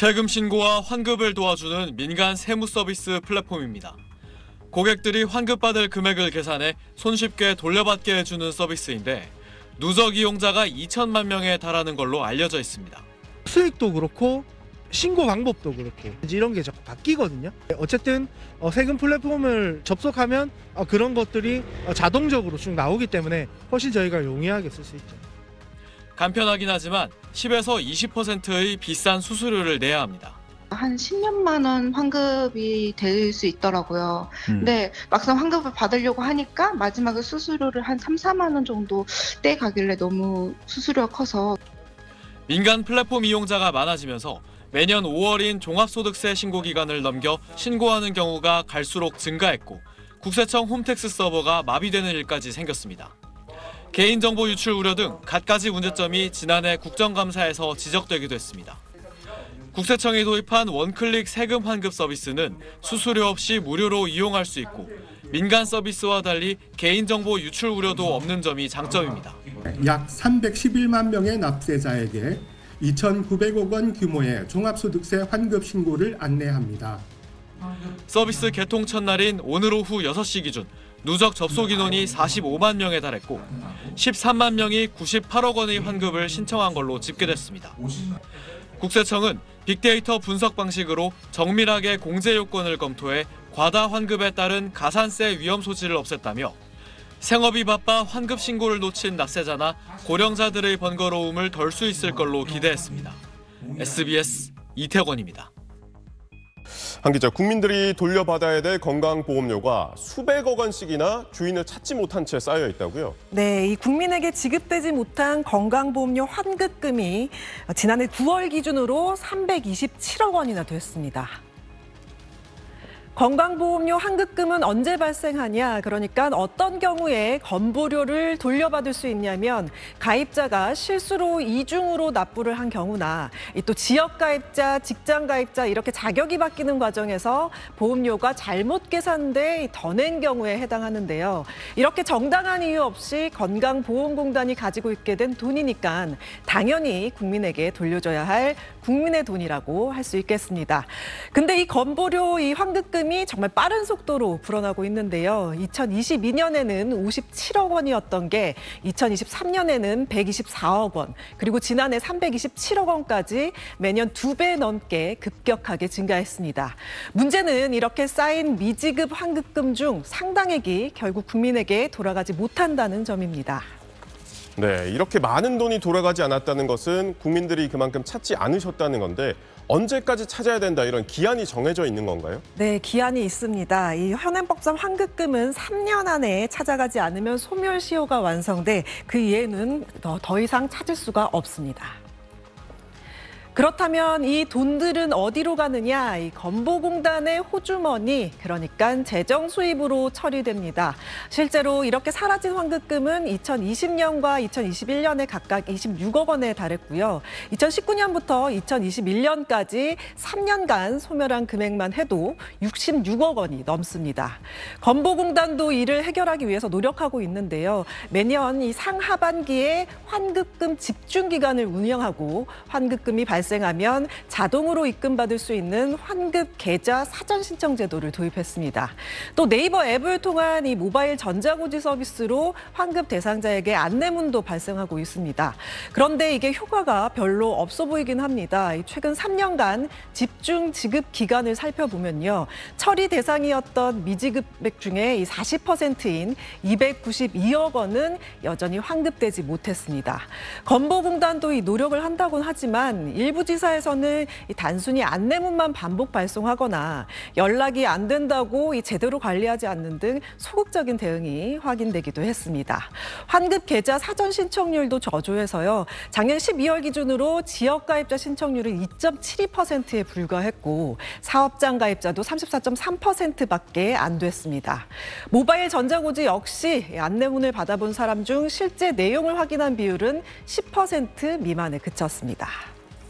세금 신고와 환급을 도와주는 민간 세무 서비스 플랫폼입니다. 고객들이 환급받을 금액을 계산해 손쉽게 돌려받게 해주는 서비스인데 누적 이용자가 2천만 명에 달하는 걸로 알려져 있습니다. 수익도 그렇고 신고 방법도 그렇고 이런 게 자꾸 바뀌거든요. 어쨌든 세금 플랫폼을 접속하면 그런 것들이 자동적으로 쭉 나오기 때문에 훨씬 저희가 용이하게 쓸 수 있죠. 간편하긴 하지만 10에서 20%의 비싼 수수료를 내야 합니다. 한 10몇만 원 환급이 될 수 있더라고요. 근데 막상 환급을 받으려고 하니까 마지막에 수수료를 한 3, 4만 원 정도 떼가길래 너무 수수료가 커서. 민간 플랫폼 이용자가 많아지면서 매년 5월인 종합소득세 신고 기간을 넘겨 신고하는 경우가 갈수록 증가했고 국세청 홈택스 서버가 마비되는 일까지 생겼습니다. 개인정보 유출 우려 등 갖가지 문제점이 지난해 국정감사에서 지적되기도 했습니다. 국세청이 도입한 원클릭 세금 환급 서비스는 수수료 없이 무료로 이용할 수 있고 민간 서비스와 달리 개인정보 유출 우려도 없는 점이 장점입니다. 약 311만 명의 납세자에게 2,900억 원 규모의 종합소득세 환급 신고를 안내합니다. 서비스 개통 첫날인 오늘 오후 6시 기준 누적 접속 인원이 45만 명에 달했고 13만 명이 98억 원의 환급을 신청한 걸로 집계됐습니다. 국세청은 빅데이터 분석 방식으로 정밀하게 공제 요건을 검토해 과다 환급에 따른 가산세 위험 소지를 없앴다며 생업이 바빠 환급 신고를 놓친 납세자나 고령자들의 번거로움을 덜 수 있을 걸로 기대했습니다. SBS 이태권입니다. 한 기자, 국민들이 돌려받아야 될 건강보험료가 수백억 원씩이나 주인을 찾지 못한 채 쌓여 있다고요? 네, 이 국민에게 지급되지 못한 건강보험료 환급금이 지난해 9월 기준으로 327억 원이나 됐습니다. 건강보험료 환급금은 언제 발생하냐? 그러니까 어떤 경우에 건보료를 돌려받을 수 있냐면 가입자가 실수로 이중으로 납부를 한 경우나 또 지역가입자, 직장가입자 이렇게 자격이 바뀌는 과정에서 보험료가 잘못 계산돼 더 낸 경우에 해당하는데요. 이렇게 정당한 이유 없이 건강보험공단이 가지고 있게 된 돈이니까 당연히 국민에게 돌려줘야 할 국민의 돈이라고 할 수 있겠습니다. 근데 이 건보료 이 환급금 이 정말 빠른 속도로 불어나고 있는데요. 2022년에는 57억 원이었던 게 2023년에는 124억 원, 그리고 지난해 327억 원까지 매년 2배 넘게 급격하게 증가했습니다. 문제는 이렇게 쌓인 미지급 환급금 중 상당액이 결국 국민에게 돌아가지 못한다는 점입니다. 네, 이렇게 많은 돈이 돌아가지 않았다는 것은 국민들이 그만큼 찾지 않으셨다는 건데 언제까지 찾아야 된다 이런 기한이 정해져 있는 건가요? 네, 기한이 있습니다. 이 현행법상 환급금은 3년 안에 찾아가지 않으면 소멸시효가 완성돼 그 이후에는 더 이상 찾을 수가 없습니다. 그렇다면 이 돈들은 어디로 가느냐? 이 건보공단의 호주머니, 그러니까 재정 수입으로 처리됩니다. 실제로 이렇게 사라진 환급금은 2020년과 2021년에 각각 26억 원에 달했고요. 2019년부터 2021년까지 3년간 소멸한 금액만 해도 66억 원이 넘습니다. 건보공단도 이를 해결하기 위해서 노력하고 있는데요. 매년 이 상하반기에 환급금 집중 기간을 운영하고 환급금이 발생하면 자동으로 입금받을 수 있는 환급 계좌 사전 신청 제도를 도입했습니다. 또 네이버 앱을 통한 이 모바일 전자고지 서비스로 환급 대상자에게 안내문도 발생하고 있습니다. 그런데 이게 효과가 별로 없어 보이긴 합니다. 최근 3년간 집중 지급 기간을 살펴보면요. 처리 대상이었던 미지급액 중에 이 40%인 292억 원은 여전히 환급되지 못했습니다. 건보공단도 이 노력을 한다곤 하지만 일부 지사에서는 단순히 안내문만 반복 발송하거나 연락이 안 된다고 제대로 관리하지 않는 등 소극적인 대응이 확인되기도 했습니다. 환급 계좌 사전 신청률도 저조해서요. 작년 12월 기준으로 지역가입자 신청률은 2.72%에 불과했고 사업장 가입자도 34.3%밖에 안 됐습니다. 모바일 전자고지 역시 안내문을 받아본 사람 중 실제 내용을 확인한 비율은 10% 미만에 그쳤습니다.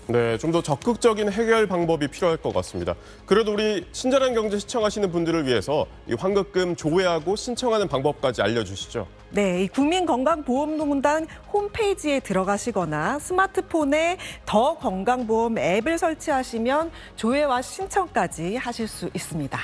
네, 좀 더 적극적인 해결 방법이 필요할 것 같습니다. 그래도 우리 친절한 경제 시청하시는 분들을 위해서 이 환급금 조회하고 신청하는 방법까지 알려주시죠. 네, 이 국민건강보험공단 홈페이지에 들어가시거나 스마트폰에 더 건강보험 앱을 설치하시면 조회와 신청까지 하실 수 있습니다.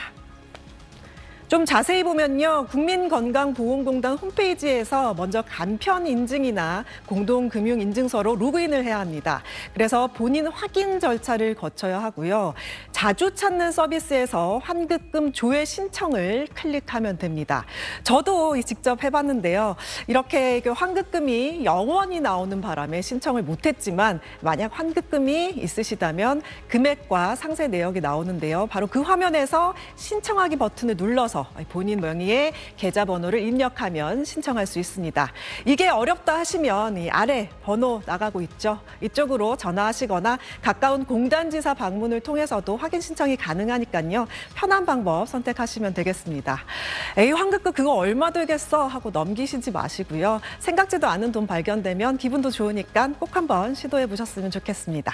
좀 자세히 보면요, 국민건강보험공단 홈페이지에서 먼저 간편 인증이나 공동금융인증서로 로그인을 해야 합니다. 그래서 본인 확인 절차를 거쳐야 하고요. 자주 찾는 서비스에서 환급금 조회 신청을 클릭하면 됩니다. 저도 직접 해봤는데요. 이렇게 환급금이 0원이 나오는 바람에 신청을 못했지만 만약 환급금이 있으시다면 금액과 상세 내역이 나오는데요. 바로 그 화면에서 신청하기 버튼을 눌러서 본인 명의의 계좌번호를 입력하면 신청할 수 있습니다. 이게 어렵다 하시면 이 아래 번호 나가고 있죠. 이쪽으로 전화하시거나 가까운 공단지사 방문을 통해서도 확인 신청이 가능하니까요. 편한 방법 선택하시면 되겠습니다. 에이, 환급금 그거 얼마 들겠어 하고 넘기시지 마시고요. 생각지도 않은 돈 발견되면 기분도 좋으니까 꼭 한번 시도해 보셨으면 좋겠습니다.